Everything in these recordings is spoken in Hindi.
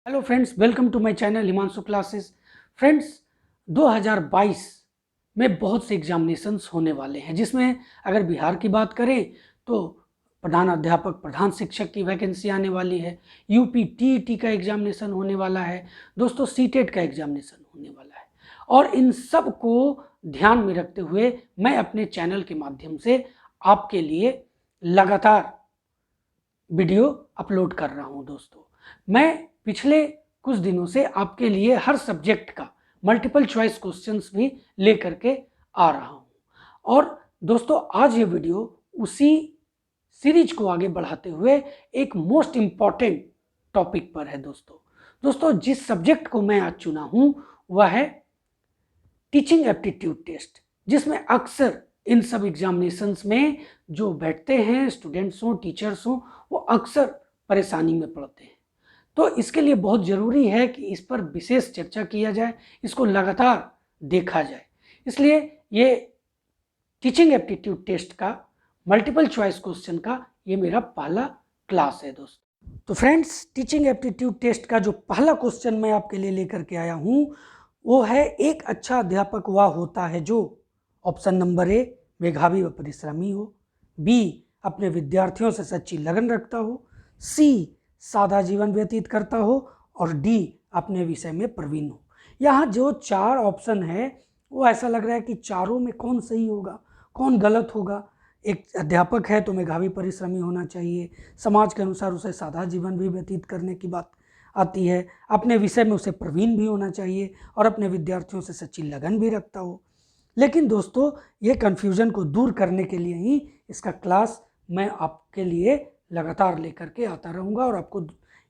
Hello friends, welcome to my channel Himanshu classes. Friends, 2022 में बहुत से एग्जामिनेशंस होने वाले हैं, जिसमें अगर बिहार की बात करें तो प्रधान अध्यापक, प्रधान शिक्षक की वैकेंसी आने वाली है। यूपी टीईटी का एग्जामिनेशन होने वाला है दोस्तों, सीटेट का एग्जामिनेशन होने वाला है। और इन सब को ध्यान में रखते हुए मैं अपने चैनल के माध्यम से आपके लिए लगातार वीडियो अपलोड कर रहा हूं। दोस्तों, मैं पिछले कुछ दिनों से आपके लिए हर सब्जेक्ट का मल्टीपल चॉइस क्वेश्चंस भी लेकर के आ रहा हूं। और दोस्तों, आज ये वीडियो उसी सीरीज को आगे बढ़ाते हुए एक मोस्ट इम्पॉर्टेंट टॉपिक पर है। दोस्तों, जिस सब्जेक्ट को मैं आज चुना हूं वह है टीचिंग एप्टीट्यूड टेस्ट, जिसमें अक्सर इन सब एग्जामिनेशंस में जो बैठते हैं स्टूडेंट्स हों, टीचर्स हों, वो अक्सर परेशानी में पड़ते हैं। तो इसके लिए बहुत ज़रूरी है कि इस पर विशेष चर्चा किया जाए, इसको लगातार देखा जाए। इसलिए ये टीचिंग एप्टीट्यूड टेस्ट का मल्टीपल चॉइस क्वेश्चन का ये मेरा पहला क्लास है दोस्तों। तो फ्रेंड्स, टीचिंग एप्टीट्यूड टेस्ट का जो पहला क्वेश्चन मैं आपके लिए लेकर के आया हूँ वो है, एक अच्छा अध्यापक वह होता है जो ऑप्शन नंबर ए मेधावी व परिश्रमी हो, बी अपने विद्यार्थियों से सच्ची लगन रखता हो, सी सादा जीवन व्यतीत करता हो और डी अपने विषय में प्रवीण हो। यहाँ जो चार ऑप्शन है वो ऐसा लग रहा है कि चारों में कौन सही होगा, कौन गलत होगा। एक अध्यापक है तो मेधावी परिश्रमी होना चाहिए, समाज के अनुसार उसे सादा जीवन भी व्यतीत करने की बात आती है, अपने विषय में उसे प्रवीण भी होना चाहिए और अपने विद्यार्थियों से सच्ची लगन भी रखता हो। लेकिन दोस्तों, ये कन्फ्यूज़न को दूर करने के लिए ही इसका क्लास मैं आपके लिए लगातार लेकर के आता रहूँगा और आपको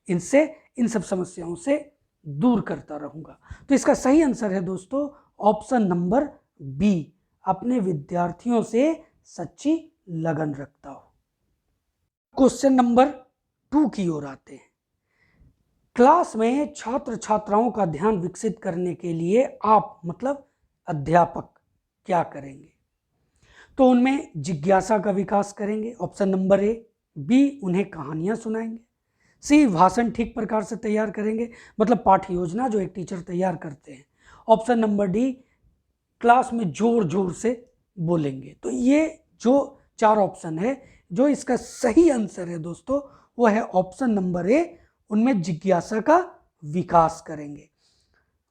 इन सब समस्याओं से दूर करता रहूँगा। तो इसका सही आंसर है दोस्तों ऑप्शन नंबर बी, अपने विद्यार्थियों से सच्ची लगन रखता हो। क्वेश्चन नंबर 2 की ओर आते हैं। क्लास में छात्र छात्राओं का ध्यान विकसित करने के लिए आप मतलब अध्यापक क्या करेंगे? तो उनमें जिज्ञासा का विकास करेंगे, ऑप्शन नंबर ए, बी उन्हें कहानियां सुनाएंगे, सी भाषण ठीक प्रकार से तैयार करेंगे, मतलब पाठ्य योजना जो एक टीचर तैयार करते हैं, ऑप्शन नंबर डी क्लास में जोर जोर से बोलेंगे। तो ये जो चार ऑप्शन है, जो इसका सही आंसर है दोस्तों वो है ऑप्शन नंबर ए, उनमें जिज्ञासा का विकास करेंगे।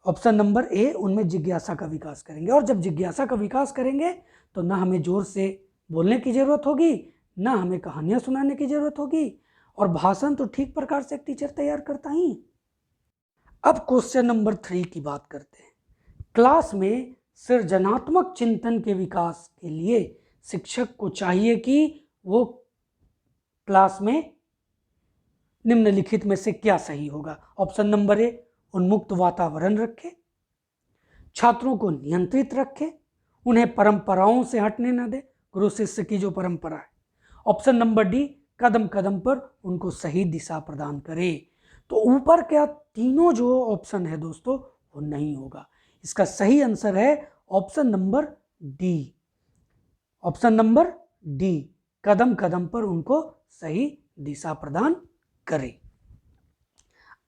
ऑप्शन नंबर ए, उनमें जिज्ञासा का विकास करेंगे। और जब जिज्ञासा का विकास करेंगे तो ना हमें जोर से बोलने की ज़रूरत होगी, ना हमें कहानियां सुनाने की ज़रूरत होगी, और भाषण तो ठीक प्रकार से एक टीचर तैयार करता ही। अब क्वेश्चन नंबर 3 की बात करते हैं। क्लास में सृजनात्मक चिंतन के विकास के लिए शिक्षक को चाहिए कि वो क्लास में निम्नलिखित में से क्या सही होगा? ऑप्शन नंबर ए, उन्मुक्त वातावरण रखे, छात्रों को नियंत्रित रखे, उन्हें परंपराओं से हटने न दे, गुरु शिष्य की जो परंपरा है, ऑप्शन नंबर डी, कदम कदम पर उनको सही दिशा प्रदान करे। तो ऊपर क्या तीनों जो ऑप्शन है दोस्तों वो नहीं होगा। इसका सही आंसर है option number D, option number D, कदम कदम पर उनको सही दिशा प्रदान करें।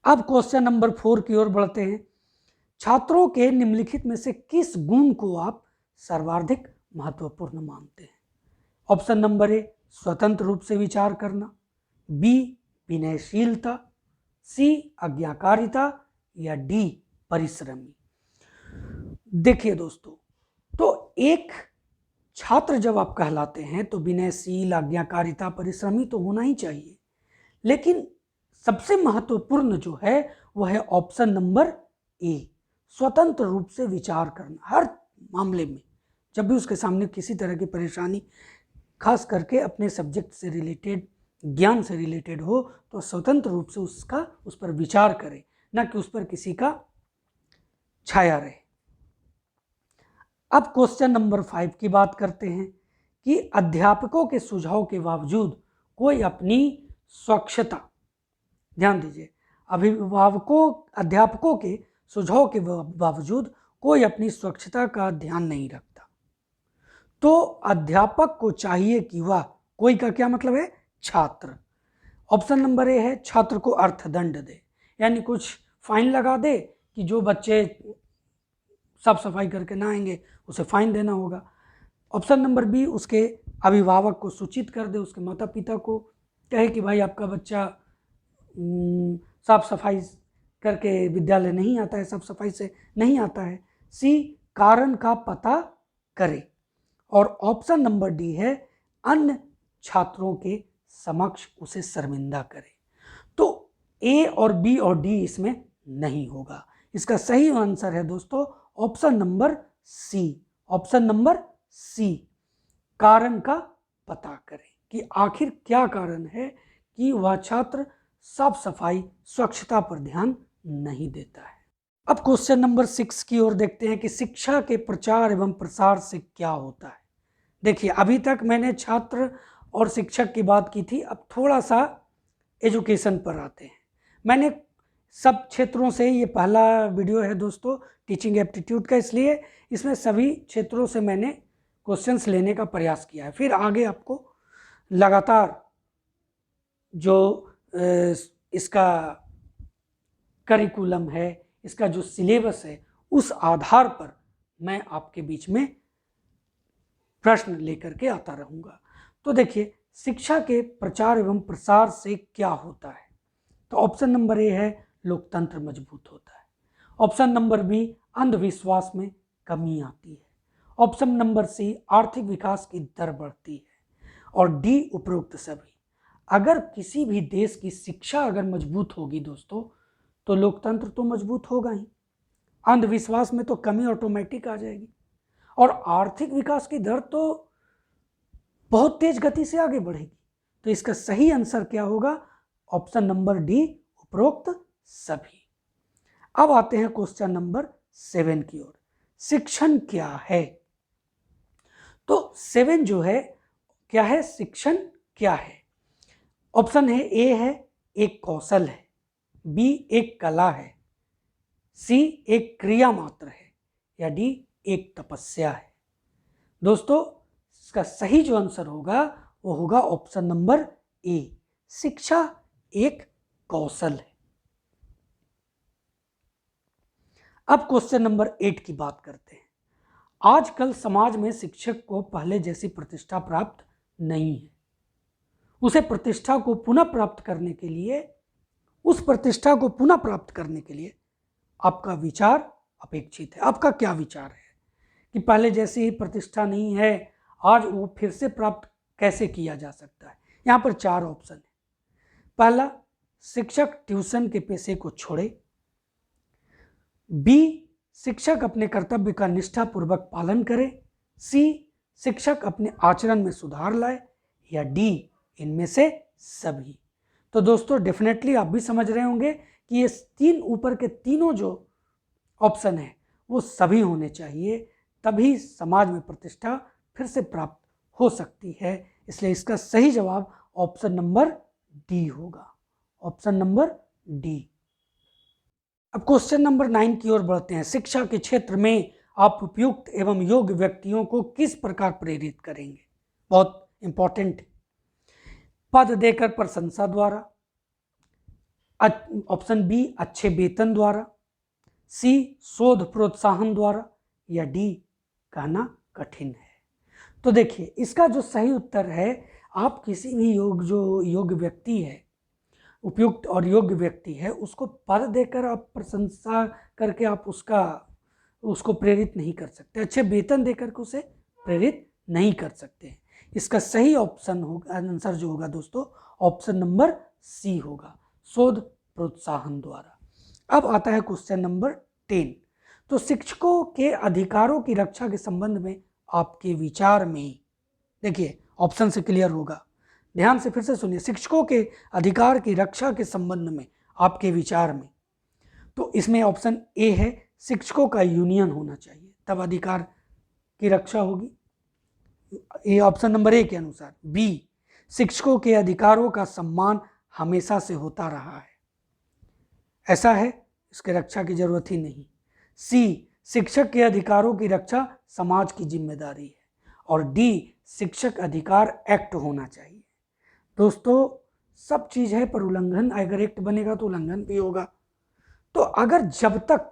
अब क्वेश्चन नंबर 4 की ओर बढ़ते हैं। छात्रों के निम्नलिखित में से किस गुण को आप सर्वाधिक महत्वपूर्ण मानते हैं? ऑप्शन नंबर ए, स्वतंत्र रूप से विचार करना, बी विनयशीलता, सी आज्ञाकारिता या डी परिश्रमी। देखिए दोस्तों, तो एक छात्र जब आप कहलाते हैं तो विनयशील, आज्ञाकारिता, परिश्रमी तो होना ही चाहिए। लेकिन सबसे महत्वपूर्ण जो है वह है ऑप्शन नंबर ए, स्वतंत्र रूप से विचार करना। हर मामले में जब भी उसके सामने किसी तरह की परेशानी, खास करके अपने सब्जेक्ट से रिलेटेड, ज्ञान से रिलेटेड हो, तो स्वतंत्र रूप से उस पर विचार करे, ना कि उस पर किसी का छाया रहे। अब क्वेश्चन नंबर 5 की बात करते हैं कि अध्यापकों के सुझाव के बावजूद कोई अपनी स्वच्छता, ध्यान दीजिए, अध्यापकों के सुझाव के बावजूद कोई अपनी स्वच्छता का ध्यान नहीं रखता, तो अध्यापक को चाहिए कि वह, कोई का क्या मतलब है? छात्र। ऑप्शन नंबर ए है, छात्र को अर्थदंड दे, यानी कुछ फाइन लगा दे कि जो बच्चे साफ सफाई करके ना आएंगे उसे फाइन देना होगा। ऑप्शन नंबर बी, उसके अभिभावक को सूचित कर दे, उसके माता पिता को कहे कि भाई आपका बच्चा साफ सफाई करके विद्यालय नहीं आता है, साफ सफाई से नहीं आता है। सी, कारण का पता करे। और ऑप्शन नंबर डी है, अन्य छात्रों के समक्ष उसे शर्मिंदा करे। तो ए और बी और डी इसमें नहीं होगा। इसका सही आंसर है दोस्तों option number C. Option number C, कारण का पता करें कि आखिर क्या कारण है कि वह छात्र साफ सफाई स्वच्छता पर ध्यान नहीं देता है। अब क्वेश्चन नंबर 6 की ओर देखते हैं कि शिक्षा के प्रचार एवं प्रसार से क्या होता है। देखिए, अभी तक मैंने छात्र और शिक्षक की बात की थी, अब थोड़ा सा एजुकेशन पर आते हैं। मैंने सब क्षेत्रों से, ये पहला वीडियो है दोस्तों टीचिंग एप्टीट्यूड का, इसलिए इसमें सभी क्षेत्रों से मैंने क्वेश्चंस लेने का प्रयास किया है। फिर आगे आपको लगातार जो इसका करिकुलम है, इसका जो सिलेबस है, उस आधार पर मैं आपके बीच में प्रश्न लेकर के आता रहूँगा। तो देखिए, शिक्षा के प्रचार एवं प्रसार से क्या होता है। तो ऑप्शन नंबर ए है, लोकतंत्र मजबूत होता है। ऑप्शन नंबर बी, अंधविश्वास में कमी आती है। ऑप्शन नंबर सी, आर्थिक विकास की दर बढ़ती है। और डी, उपरोक्त सभी। अगर किसी भी देश की शिक्षा अगर मजबूत होगी दोस्तों, तो लोकतंत्र तो मजबूत होगा ही, अंधविश्वास में तो कमी ऑटोमेटिक आ जाएगी, और आर्थिक विकास की दर तो बहुत तेज गति से आगे बढ़ेगी। तो इसका सही आंसर क्या होगा? ऑप्शन नंबर डी, उपरोक्त सभी। अब आते हैं क्वेश्चन नंबर 7 की ओर। शिक्षण क्या है? तो 7 जो है क्या है, शिक्षण क्या है? ऑप्शन है, ए है एक कौशल है, बी एक कला है, सी एक क्रिया मात्र है, या डी एक तपस्या है। दोस्तों, इसका सही जो आंसर होगा वो होगा ऑप्शन नंबर ए, शिक्षा एक कौशल है। अब क्वेश्चन नंबर 8 की बात करते हैं। आजकल समाज में शिक्षक को पहले जैसी प्रतिष्ठा प्राप्त नहीं है। उसे प्रतिष्ठा को पुनः प्राप्त करने के लिए, उस प्रतिष्ठा को पुनः प्राप्त करने के लिए आपका विचार अपेक्षित है। आपका क्या विचार है कि पहले जैसी ही प्रतिष्ठा नहीं है, आज वो फिर से प्राप्त कैसे किया जा सकता है? यहाँ पर 4 ऑप्शन है। पहला, शिक्षक ट्यूशन के पेशे को छोड़े। बी, शिक्षक अपने कर्तव्य का निष्ठापूर्वक पालन करे। सी, शिक्षक अपने आचरण में सुधार लाए, या डी, इनमें से सभी। तो दोस्तों, डेफिनेटली आप भी समझ रहे होंगे कि ये 3 ऊपर के तीनों जो ऑप्शन है वो सभी होने चाहिए, तभी समाज में प्रतिष्ठा फिर से प्राप्त हो सकती है। इसलिए इसका सही जवाब ऑप्शन नंबर डी होगा, ऑप्शन नंबर डी। अब क्वेश्चन नंबर 9 की ओर बढ़ते हैं। शिक्षा के क्षेत्र में आप उपयुक्त एवं योग्य व्यक्तियों को किस प्रकार प्रेरित करेंगे? बहुत इंपॉर्टेंट। पद देकर प्रशंसा द्वारा, ऑप्शन बी अच्छे वेतन द्वारा, सी शोध प्रोत्साहन द्वारा, या डी कहना कठिन है। तो देखिए, इसका जो सही उत्तर है, आप किसी भी योग्य व्यक्ति है, उपयुक्त और योग्य व्यक्ति है, उसको पद देकर आप प्रशंसा करके आप उसको प्रेरित नहीं कर सकते, अच्छे वेतन देकर के उसे प्रेरित नहीं कर सकते। इसका सही ऑप्शन होगा, आंसर जो होगा दोस्तों, ऑप्शन नंबर सी होगा, शोध प्रोत्साहन द्वारा। अब आता है क्वेश्चन नंबर 10। तो शिक्षकों के अधिकारों की रक्षा के संबंध में आपके विचार में, देखिए ऑप्शन से क्लियर होगा, ध्यान से फिर से सुनिए, शिक्षकों के अधिकार की रक्षा के संबंध में आपके विचार में, तो इसमें ऑप्शन ए है, शिक्षकों का यूनियन होना चाहिए, तब अधिकार की रक्षा होगी, ये ऑप्शन नंबर ए के अनुसार। बी, शिक्षकों के अधिकारों का सम्मान हमेशा से होता रहा है, ऐसा है, इसके रक्षा की जरूरत ही नहीं। सी, शिक्षक के अधिकारों की रक्षा समाज की जिम्मेदारी है, और डी, शिक्षक अधिकार एक्ट होना चाहिए। दोस्तों, सब चीज़ है, पर उल्लंघन, अगर एक्ट बनेगा तो उल्लंघन भी होगा, तो अगर जब तक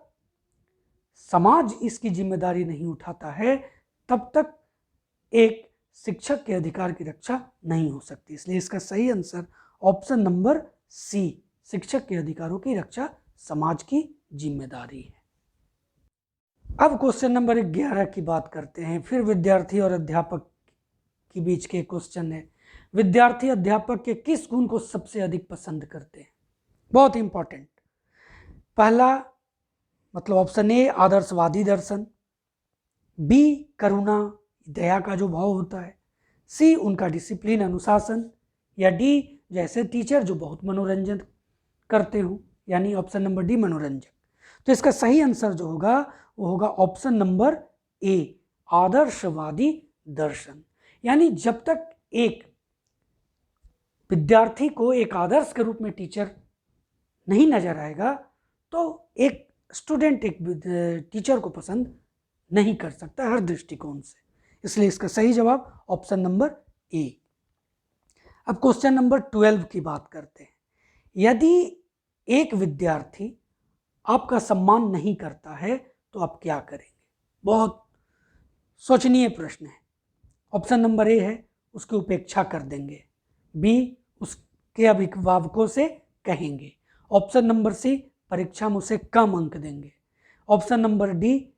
समाज इसकी जिम्मेदारी नहीं उठाता है तब तक एक शिक्षक के अधिकार की रक्षा नहीं हो सकती। इसलिए इसका सही आंसर ऑप्शन नंबर सी, शिक्षक के अधिकारों की रक्षा समाज की जिम्मेदारी है। अब क्वेश्चन नंबर 11 की बात करते हैं। फिर विद्यार्थी और अध्यापक के बीच के क्वेश्चन है। विद्यार्थी अध्यापक के किस गुण को सबसे अधिक पसंद करते हैं? बहुत इंपॉर्टेंट। पहला मतलब ऑप्शन ए आदर्शवादी दर्शन, बी करुणा दया का जो भाव होता है, सी उनका डिसिप्लिन अनुशासन, या डी जैसे टीचर जो बहुत मनोरंजन करते हो, यानी ऑप्शन नंबर डी मनोरंजक। तो इसका सही आंसर जो होगा वो होगा ऑप्शन नंबर ए आदर्शवादी दर्शन। यानी जब तक एक विद्यार्थी को एक आदर्श के रूप में टीचर नहीं नजर आएगा तो एक स्टूडेंट एक टीचर को पसंद नहीं कर सकता हर दृष्टिकोण से। इसलिए इसका सही जवाब ऑप्शन नंबर ए। अब क्वेश्चन नंबर 12 की बात करते हैं। यदि एक विद्यार्थी आपका सम्मान नहीं करता है तो आप क्या करेंगे? बहुत सोचनीय प्रश्न है। ऑप्शन नंबर ए है उसकी उपेक्षा कर देंगे, बी उसके अभिभावकों से कहेंगे, ऑप्शन नंबर सी परीक्षा में उसे कम अंक देंगे, ऑप्शन नंबर डी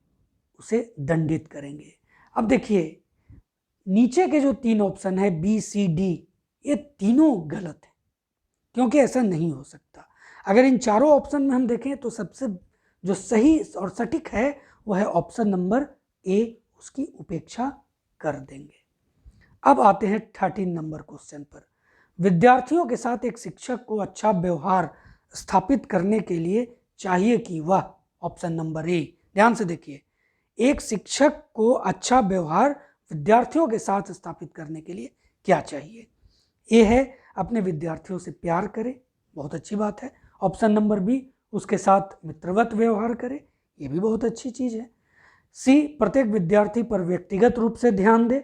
उसे दंडित करेंगे। अब देखिए नीचे के जो 3 ऑप्शन है बी सी डी, ये तीनों गलत है क्योंकि ऐसा नहीं हो सकता। अगर इन चारों ऑप्शन में हम देखें तो सबसे जो सही और सटीक है वह है ऑप्शन नंबर ए, उसकी उपेक्षा कर देंगे। अब आते हैं 13 नंबर क्वेश्चन पर। विद्यार्थियों के साथ एक शिक्षक को अच्छा व्यवहार स्थापित करने के लिए चाहिए कि वह, ऑप्शन नंबर ए, ध्यान से देखिए, एक शिक्षक को अच्छा व्यवहार विद्यार्थियों के साथ स्थापित करने के लिए क्या चाहिए? ए है अपने विद्यार्थियों से प्यार करे, बहुत अच्छी बात है। ऑप्शन नंबर बी उसके साथ मित्रवत व्यवहार करे, ये भी बहुत अच्छी चीज़ है। सी प्रत्येक विद्यार्थी पर व्यक्तिगत रूप से ध्यान दे,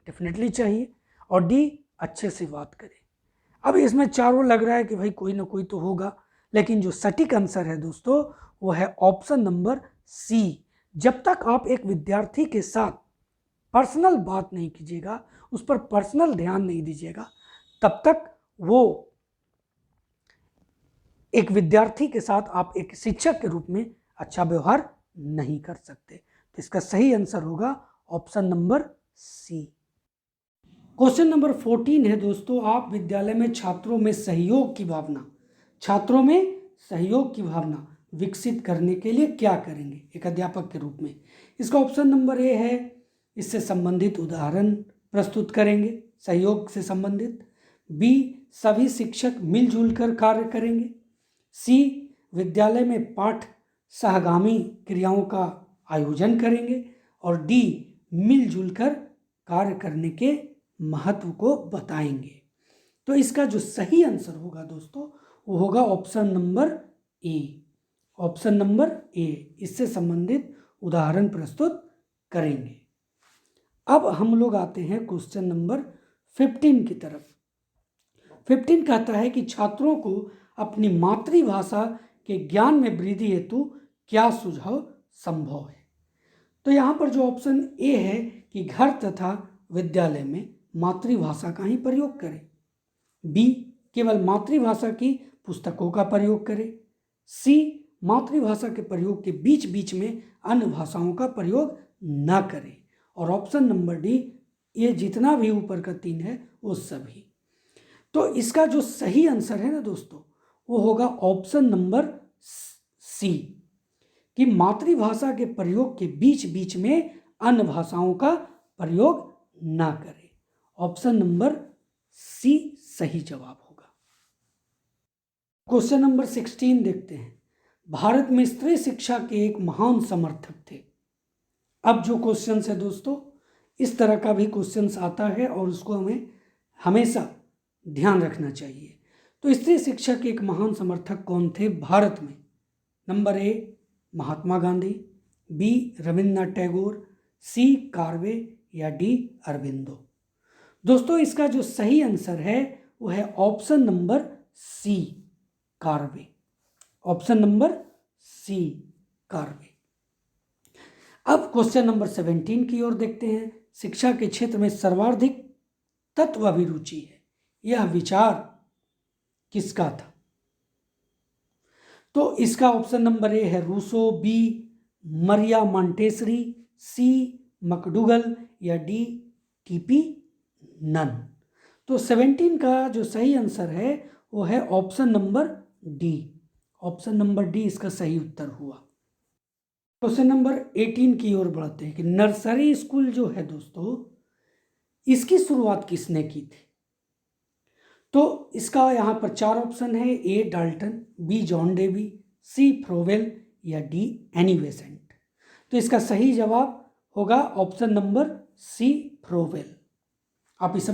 डेफिनेटली चाहिए। और डी अच्छे से बात करे। अब इसमें चारों लग रहा है कि भाई कोई ना कोई तो होगा, लेकिन जो सटीक आंसर है दोस्तों वो है ऑप्शन नंबर सी। जब तक आप एक विद्यार्थी के साथ पर्सनल बात नहीं कीजिएगा, उस पर पर्सनल ध्यान नहीं दीजिएगा, तब तक वो एक विद्यार्थी के साथ आप एक शिक्षक के रूप में अच्छा व्यवहार नहीं कर सकते। तो इसका सही आंसर होगा option number C. Question number 14 है दोस्तों, आप विद्यालय में छात्रों में सहयोग की भावना विकसित करने के लिए क्या करेंगे एक अध्यापक के रूप में? इसका ऑप्शन नंबर ए है इससे संबंधित उदाहरण प्रस्तुत करेंगे सहयोग से संबंधित, बी सभी शिक्षक मिलजुल कर कार्य करेंगे, सी विद्यालय में पाठ सहगामी क्रियाओं का आयोजन करेंगे, और डी मिलजुल कर कार्य करने के महत्व को बताएंगे। तो इसका जो सही आंसर होगा दोस्तों वो होगा ऑप्शन नंबर ए। ऑप्शन नंबर ए, इससे संबंधित उदाहरण प्रस्तुत करेंगे। अब हम लोग आते हैं क्वेश्चन नंबर 15 की तरफ। 15 कहता है कि छात्रों को अपनी मातृभाषा के ज्ञान में वृद्धि हेतु क्या सुझाव संभव है? तो यहाँ पर जो ऑप्शन ए है कि घर तथा विद्यालय में मातृभाषा का ही प्रयोग करें, बी केवल मातृभाषा की पुस्तकों का प्रयोग करें, सी मातृभाषा के प्रयोग के बीच बीच में अन्य भाषाओं का प्रयोग न करें, और ऑप्शन नंबर डी ये जितना भी ऊपर का 3 है वो सभी। तो इसका जो सही आंसर है ना दोस्तों वो होगा ऑप्शन नंबर सी कि मातृभाषा के प्रयोग के बीच बीच में अन्य भाषाओं का प्रयोग ना करें। ऑप्शन नंबर सी सही जवाब होगा। क्वेश्चन नंबर 16 देखते हैं। भारत में स्त्री शिक्षा के एक महान समर्थक थे। अब जो क्वेश्चन है दोस्तों इस तरह का भी क्वेश्चन आता है और उसको हमें हमेशा ध्यान रखना चाहिए। तो स्त्री शिक्षा के एक महान समर्थक कौन थे भारत में? Number A Mahatma Gandhi, B Rabindranath Tagore, C Karve, या डी अरबिंदो। दोस्तों इसका जो सही आंसर है वो है option number C Karve. Option number C Karve. अब क्वेश्चन नंबर 17 की ओर देखते हैं। शिक्षा के क्षेत्र में सर्वाधिक तत्व अभिरुचि है, यह विचार किसका था? तो इसका ऑप्शन नंबर ए है रूसो, बी मरिया मॉन्टेसरी, सी मकडुगल या डी टीपी नन। तो 17 का जो सही आंसर है वो है option number D. Option number D इसका सही उत्तर हुआ। क्वेश्चन नंबर 18 की ओर बढ़ते हैं कि नर्सरी स्कूल जो है दोस्तों, इसकी शुरुआत किसने की थी? तो इसका यहाँ पर 4 ऑप्शन है। ए डाल्टन, बी जॉन डेवी, सी फ्रोवेल या डी एनी बेसेंट। तो इसका सही जवाब होगा ऑप्शन नंबर सी फ्रोवेल। आप इस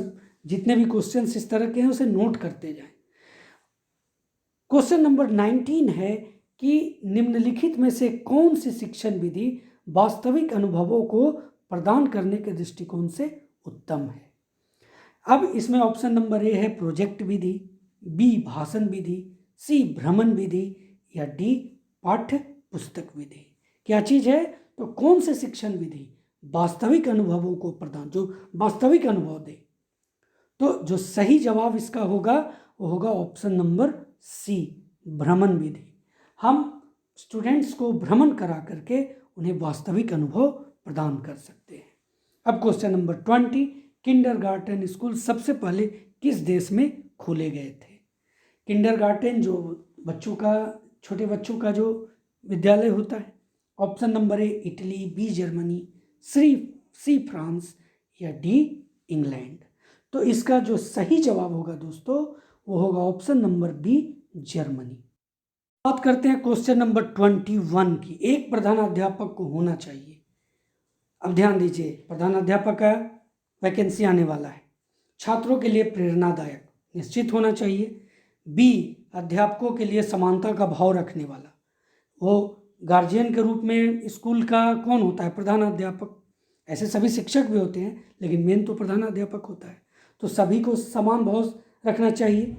जितने भी क्वेश्चन इस तरह के हैं उसे नोट करते जाएं। क्वेश्चन नंबर 19 है कि निम्नलिखित में से कौन सी शिक्षण विधि वास्तविक अनुभवों को प्रदान करने के दृष्टिकोण से उत्तम है? अब इसमें ऑप्शन नंबर ए है प्रोजेक्ट विधि, बी भाषण विधि, सी भ्रमण विधि या डी पाठ्य पुस्तक विधि। क्या चीज है? तो कौन से शिक्षण विधि वास्तविक अनुभवों को प्रदान, जो वास्तविक अनुभव दे। तो जो सही जवाब इसका होगा वो होगा ऑप्शन नंबर सी भ्रमण विधि। हम स्टूडेंट्स को भ्रमण करा करके उन्हें वास्तविक अनुभव प्रदान कर सकते हैं। अब क्वेश्चन नंबर 20, किंडरगार्टन स्कूल सबसे पहले किस देश में खोले गए थे? किंडरगार्टन जो बच्चों का, छोटे बच्चों का जो विद्यालय होता है। Option number A Italy, B Germany, C France या डी इंग्लैंड। तो इसका जो सही जवाब होगा दोस्तों वो होगा ऑप्शन नंबर बी जर्मनी। बात करते हैं क्वेश्चन नंबर 21 की। एक प्रधानाध्यापक को होना चाहिए। अब ध्यान दीजिए, प्रधानाध्यापक का वैकेंसी आने वाला है। छात्रों के लिए प्रेरणादायक निश्चित होना चाहिए। बी अध्यापकों के लिए समानता का भाव रखने वाला। वो गार्जियन के रूप में स्कूल का कौन होता है? प्रधानाध्यापक। ऐसे सभी शिक्षक भी होते हैं लेकिन मेन तो प्रधानाध्यापक होता है। तो सभी को समान भाव रखना चाहिए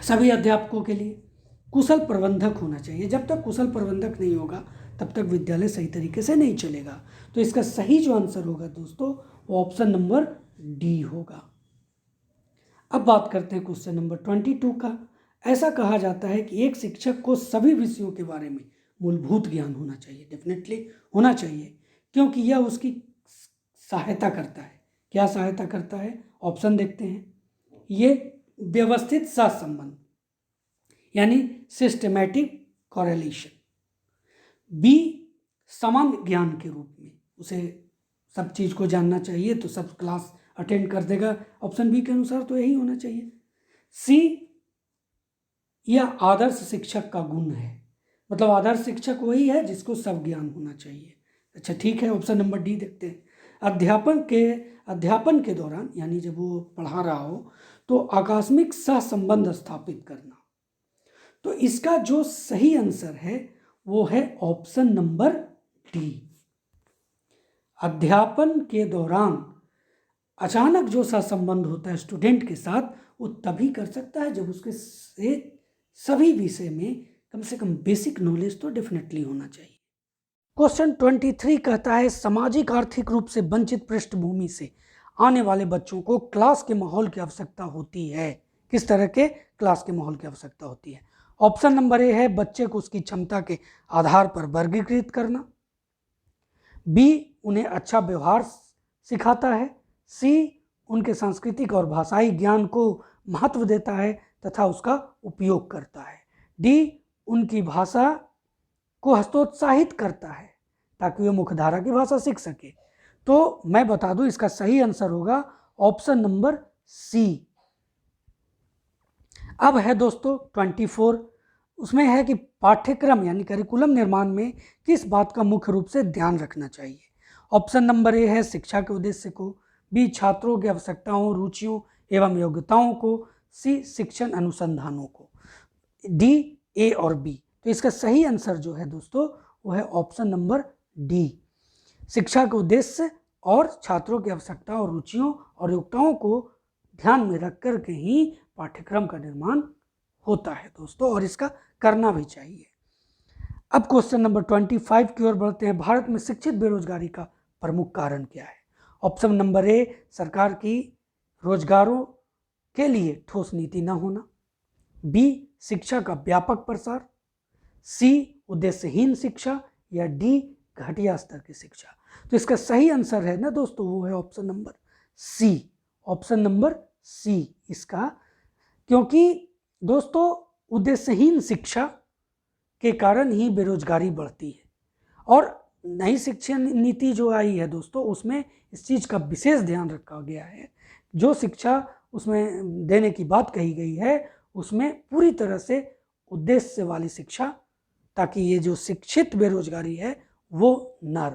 सभी अध्यापकों के लिए। कुशल प्रबंधक होना चाहिए। जब तक कुशल प्रबंधक नहीं होगा तब तक विद्यालय सही तरीके से नहीं चलेगा। तो इसका सही जो आंसर होगा दोस्तों वो ऑप्शन नंबर डी होगा। अब बात करते हैं क्वेश्चन नंबर 22 का। ऐसा कहा जाता है कि एक शिक्षक को सभी विषयों के बारे में मूलभूत ज्ञान होना चाहिए। डेफिनेटली होना चाहिए, क्योंकि यह उसकी सहायता करता है। क्या सहायता करता है? ऑप्शन देखते हैं। ये व्यवस्थित सहसंबंध यानी सिस्टमैटिक कॉरेलेशन। बी सामान्य ज्ञान के रूप में, उसे सब चीज़ को जानना चाहिए तो सब क्लास अटेंड कर देगा। ऑप्शन बी के अनुसार तो यही होना चाहिए। सी यह आदर्श शिक्षक का गुण है। मतलब आदर्श शिक्षक वही है जिसको सब ज्ञान होना चाहिए। अच्छा ठीक है, ऑप्शन नंबर डी देखते हैं। अध्यापन के दौरान यानी जब वो पढ़ा रहा हो तो आकस्मिक सहसंबंध स्थापित करना। तो इसका जो सही आंसर है वो है ऑप्शन नंबर डी। अध्यापन के दौरान अचानक जो सहसंबंध होता है स्टूडेंट के साथ वो तभी कर सकता है जब उसके से सभी विषय में कम से कम बेसिक नॉलेज तो डेफिनेटली होना चाहिए। क्वेश्चन 23 कहता है सामाजिक आर्थिक रूप से वंचित पृष्ठभूमि से आने वाले बच्चों को क्लास के माहौल की आवश्यकता होती है। किस तरह के क्लास के माहौल की आवश्यकता होती है? ऑप्शन नंबर ए है बच्चे को उसकी क्षमता के आधार पर वर्गीकृत करना। बी उन्हें अच्छा व्यवहार सिखाता है। सी उनके सांस्कृतिक और भाषाई ज्ञान को महत्व देता है तथा उसका उपयोग करता है। डी उनकी भाषा को हस्तोत्साहित करता है ताकि वे मुख्यधारा की भाषा सीख सके। तो मैं बता दूं इसका सही आंसर होगा ऑप्शन नंबर सी। अब है दोस्तों 24, उसमें है कि पाठ्यक्रम यानी करिकुलम निर्माण में किस बात का मुख्य रूप से ध्यान रखना चाहिए। ऑप्शन नंबर ए है शिक्षा के उद्देश्य को, बी छात्रों की आवश्यकताओं, रुचियों एवं योग्यताओं को, सी शिक्षण अनुसंधानों को। डी, ए और बी। तो इसका सही आंसर जो है दोस्तों वो है ऑप्शन नंबर डी। शिक्षा के उद्देश्य और छात्रों की आवश्यकता और रुचियों और योग्यताओं को ध्यान में रख कर के ही पाठ्यक्रम का निर्माण होता है दोस्तों, और इसका करना भी चाहिए। अब क्वेश्चन नंबर 25 की ओर बढ़ते हैं। भारत में शिक्षित बेरोजगारी का प्रमुख कारण क्या है? ऑप्शन नंबर ए, सरकार की रोजगारों के ठोस ठोस नीति न होना, बी शिक्षा का व्यापक प्रसार, सी उद्देश्यहीन शिक्षा, या डी घटिया स्तर की शिक्षा। तो इसका सही आंसर है ना दोस्तों, वो है option number C. Option number C इसका, क्योंकि दोस्तों उद्देश्यहीन शिक्षा के कारण ही बेरोजगारी बढ़ती है। और नई शिक्षा नीति जो आई है दोस्तों, उसमें इस चीज़ का विशेष ध्यान रखा गया है। जो शिक्षा उसमें देने की बात कही गई है, उसमें पूरी तरह से उद्देश्य वाली शिक्षा, ताकि ये जो शिक्षित बेरोजगारी है वो ना रहे।